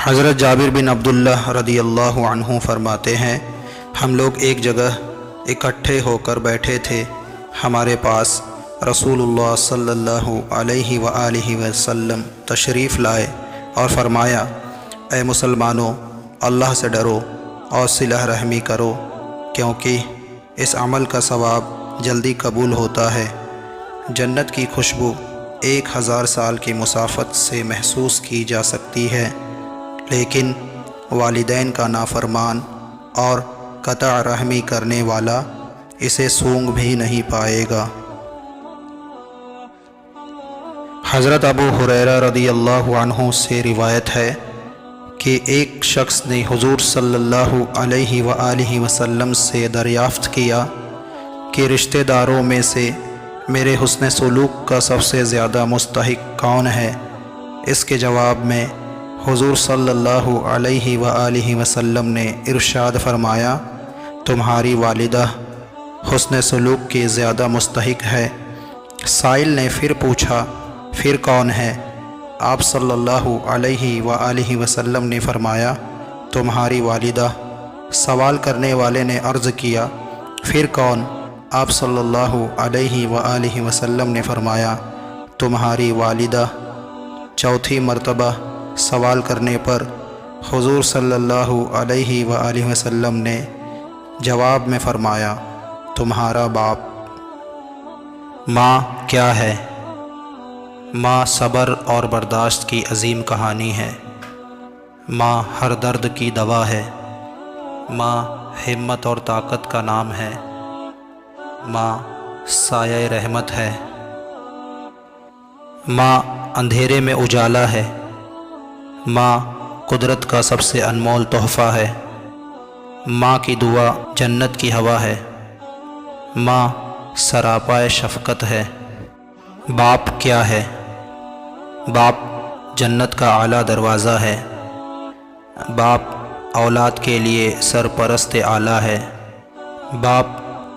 حضرت جابر بن عبداللہ رضی اللہ عنہ فرماتے ہیں، ہم لوگ ایک جگہ اکٹھے ہو کر بیٹھے تھے۔ ہمارے پاس رسول اللہ صلی اللہ علیہ وآلہ وسلم تشریف لائے اور فرمایا، اے مسلمانوں، اللہ سے ڈرو اور صلہ رحمی کرو، کیونکہ اس عمل کا ثواب جلدی قبول ہوتا ہے۔ جنت کی خوشبو 1000 سال کی مسافت سے محسوس کی جا سکتی ہے، لیکن والدین کا نافرمان اور قطع رحمی کرنے والا اسے سونگھ بھی نہیں پائے گا۔ حضرت ابو ہریرہ رضی اللہ عنہ سے روایت ہے کہ ایک شخص نے حضور صلی اللہ علیہ وآلہ وسلم سے دریافت کیا کہ رشتہ داروں میں سے میرے حسن سلوک کا سب سے زیادہ مستحق کون ہے؟ اس کے جواب میں حضور صلی اللہ علیہ وآلہ وسلم نے ارشاد فرمایا، تمہاری والدہ حسن سلوک کی زیادہ مستحق ہے۔ سائل نے پھر پوچھا، پھر کون ہے؟ آپ صلی اللہ علیہ وآلہ وسلم نے فرمایا، تمہاری والدہ۔ سوال کرنے والے نے عرض کیا، پھر کون؟ آپ صلی اللہ علیہ وآلہ وسلم نے فرمایا، تمہاری والدہ۔ چوتھی مرتبہ سوال کرنے پر حضور صلی اللہ علیہ وآلہ وسلم نے جواب میں فرمایا، تمہارا باپ۔ ماں کیا ہے؟ ماں صبر اور برداشت کی عظیم کہانی ہے۔ ماں ہر درد کی دوا ہے۔ ماں ہمت اور طاقت کا نام ہے۔ ماں سایہ رحمت ہے۔ ماں اندھیرے میں اجالا ہے۔ ماں قدرت کا سب سے انمول تحفہ ہے۔ ماں کی دعا جنت کی ہوا ہے۔ ماں سراپائے شفقت ہے۔ باپ کیا ہے؟ باپ جنت کا اعلیٰ دروازہ ہے۔ باپ اولاد کے لیے سرپرست اعلیٰ ہے۔ باپ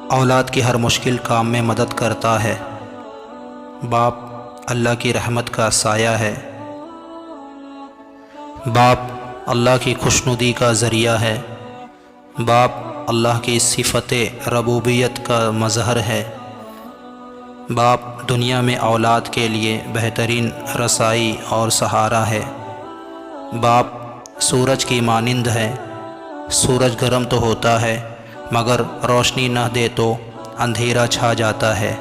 اولاد کی ہر مشکل کام میں مدد کرتا ہے۔ باپ اللہ کی رحمت کا سایہ ہے۔ باپ اللہ کی خوشنودی کا ذریعہ ہے۔ باپ اللہ کی صفت ربوبیت کا مظہر ہے۔ باپ دنیا میں اولاد کے لیے بہترین رسائی اور سہارا ہے۔ باپ سورج کی مانند ہے۔ سورج گرم تو ہوتا ہے، مگر روشنی نہ دے تو اندھیرا چھا جاتا ہے۔